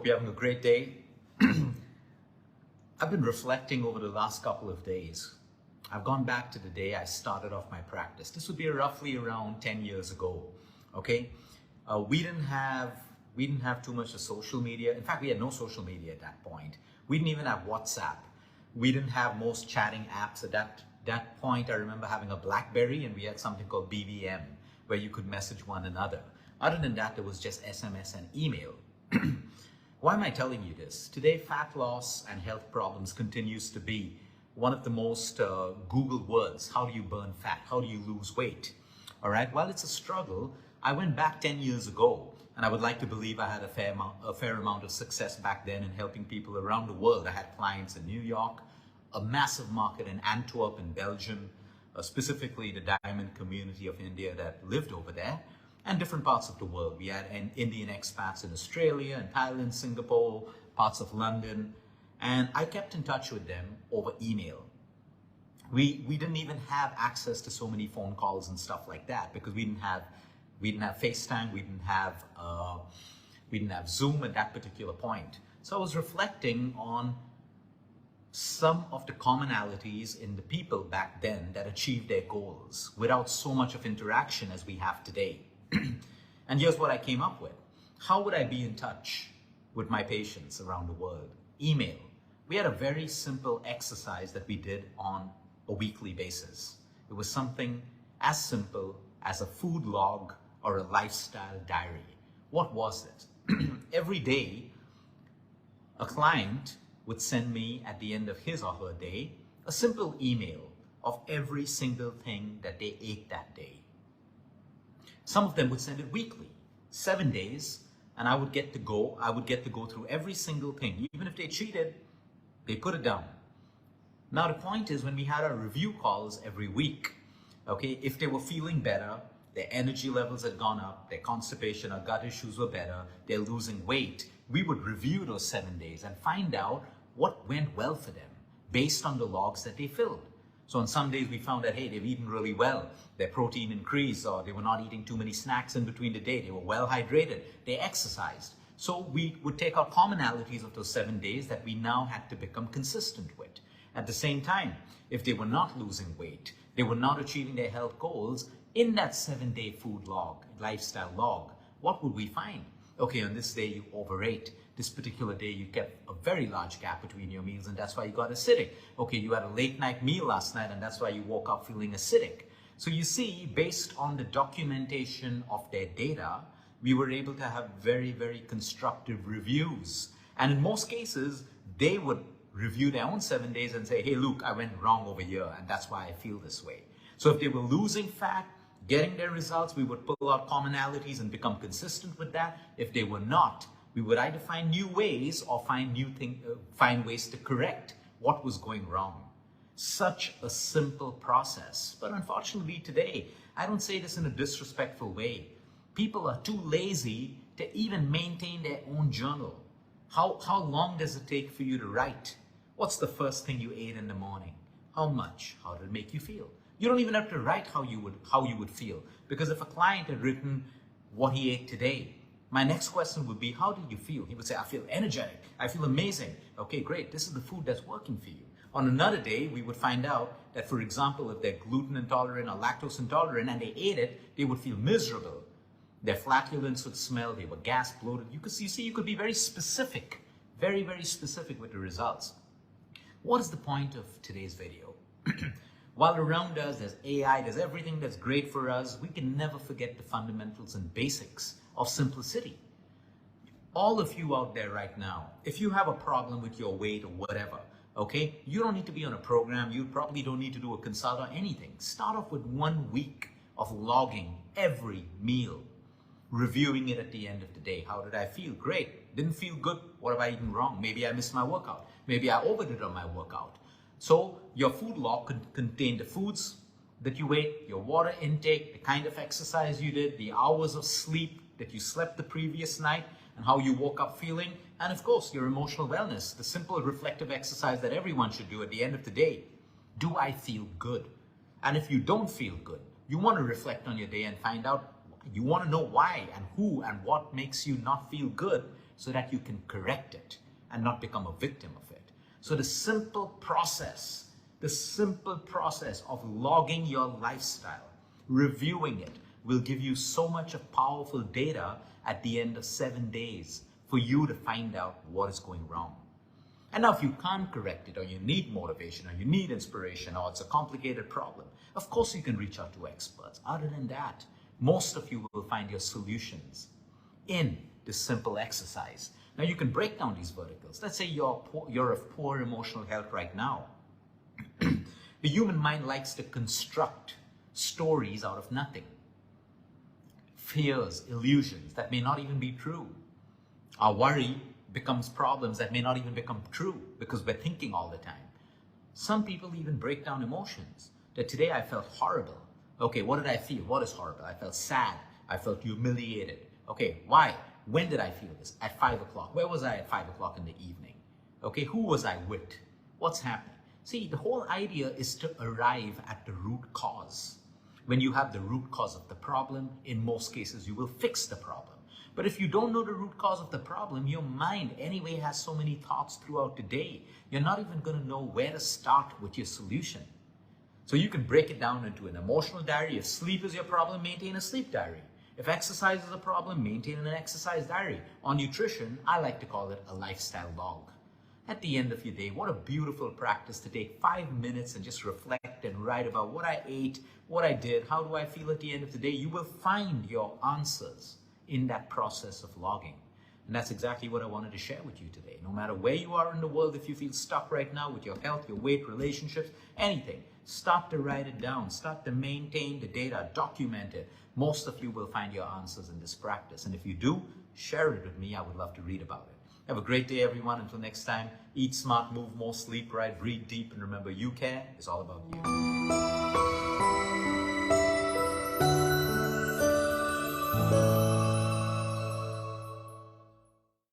you're having a great day. I've been reflecting over the last couple of days. I've gone back to the day I started off my practice. This would be roughly around 10 years ago. Okay, we didn't have too much of social media. In fact, we had no social media at that point. We didn't even have WhatsApp. We didn't have most chatting apps at that point. I remember having a BlackBerry, and we had something called BBM, where you could message one another. Other than that, there was just SMS and email. Why am I telling you this? Today, fat loss and health problems continues to be one of the most Googled words. How do you burn fat? How do you lose weight? All right, while it's a struggle, I went back 10 years ago, and I would like to believe I had a fair amount of success back then in helping people around the world. I had clients in New York, a massive market in Antwerp in Belgium, specifically the diamond community of India that lived over there, and different parts of the world. We had Indian expats in Australia and Thailand, Singapore, parts of London, and I kept in touch with them over email. We didn't even have access to so many phone calls and stuff like that because we didn't have FaceTime, we didn't have Zoom at that particular point. So I was reflecting on some of the commonalities in the people back then that achieved their goals without so much of interaction as we have today. And here's what I came up with. How would I be in touch with my patients around the world? Email. We had a very simple exercise that we did on a weekly basis. It was something as simple as a food log or a lifestyle diary. What was it? Every day, a client would send me at the end of his or her day a simple email of every single thing that they ate that day. Some of them would send it weekly, 7 days, and I would get to go through every single thing. Even if they cheated, they put it down. Now the point is, when we had our review calls every week, okay, if they were feeling better, their energy levels had gone up, their constipation or gut issues were better, they're losing weight, we would review those 7 days and find out what went well for them based on the logs that they filled. So on some days we found that, hey, they've eaten really well, their protein increased, or they were not eating too many snacks in between the day, they were well hydrated, they exercised. So we would take our commonalities of those 7 days that we now had to become consistent with. At the same time, if they were not losing weight, they were not achieving their health goals, in that 7-day food log, lifestyle log, what would we find? Okay, on this day you overate. This particular day you kept a very large gap between your meals and that's why you got acidic. Okay, you had a late night meal last night and that's why you woke up feeling acidic. So you see, based on the documentation of their data, we were able to have very, very constructive reviews. And in most cases, they would review their own 7 days and say, hey, Luke, I went wrong over here and that's why I feel this way. So if they were losing fat, getting their results, we would pull out commonalities and become consistent with that. If they were not, we would either find new ways or find ways to correct what was going wrong. Such a simple process. But unfortunately today, I don't say this in a disrespectful way. People are too lazy to even maintain their own journal. How long does it take for you to write? What's the first thing you ate in the morning? How much? How did it make you feel? You don't even have to write how you would feel. Because if a client had written what he ate today, my next question would be, how did you feel? He would say, I feel energetic. I feel amazing. Okay, great. This is the food that's working for you. On another day, we would find out that, for example, if they're gluten intolerant or lactose intolerant and they ate it, they would feel miserable. Their flatulence would smell. They were gas bloated. You could be very specific, very, very specific with the results. What is the point of today's video? While around us, there's AI, there's everything that's great for us, we can never forget the fundamentals and basics of simplicity. All of you out there right now, if you have a problem with your weight or whatever, okay, you don't need to be on a program, you probably don't need to do a consult or anything. Start off with 1 week of logging every meal, reviewing it at the end of the day. How did I feel? Great. Didn't feel good. What have I eaten wrong? Maybe I missed my workout. Maybe I overdid on my workout. So your food log could contain the foods that you ate, your water intake, the kind of exercise you did, the hours of sleep that you slept the previous night, and how you woke up feeling, and of course your emotional wellness, the simple reflective exercise that everyone should do at the end of the day. Do I feel good? And if you don't feel good, you want to reflect on your day and find out, you want to know why and who and what makes you not feel good, so that you can correct it and not become a victim of it. So the simple process of logging your lifestyle, reviewing it, will give you so much of powerful data at the end of 7 days for you to find out what is going wrong. And now if you can't correct it, or you need motivation, or you need inspiration, or it's a complicated problem, of course you can reach out to experts. Other than that, most of you will find your solutions in this simple exercise. Now you can break down these verticals. Let's say you're of poor emotional health right now. The human mind likes to construct stories out of nothing. Fears, illusions that may not even be true. Our worry becomes problems that may not even become true because we're thinking all the time. Some people even break down emotions. That today I felt horrible. Okay, what did I feel? What is horrible? I felt sad. I felt humiliated. Okay, why? When did I feel this? At 5 o'clock. Where was I at 5 o'clock in the evening? Okay, who was I with? What's happening? See, the whole idea is to arrive at the root cause. When you have the root cause of the problem, in most cases, you will fix the problem. But if you don't know the root cause of the problem, your mind anyway has so many thoughts throughout the day, you're not even going to know where to start with your solution. So you can break it down into an emotional diary. If sleep is your problem, maintain a sleep diary. If exercise is a problem, maintain an exercise diary. On nutrition, I like to call it a lifestyle log. At the end of your day, what a beautiful practice to take 5 minutes and just reflect and write about what I ate, what I did, how do I feel at the end of the day. You will find your answers in that process of logging. And that's exactly what I wanted to share with you today. No matter where you are in the world, if you feel stuck right now with your health, your weight, relationships, anything, start to write it down, start to maintain the data, document it. Most of you will find your answers in this practice. And if you do, share it with me. I would love to read about it. Have a great day, everyone. Until next time, eat smart, move more, sleep right, breathe deep, and remember, you care is all about you.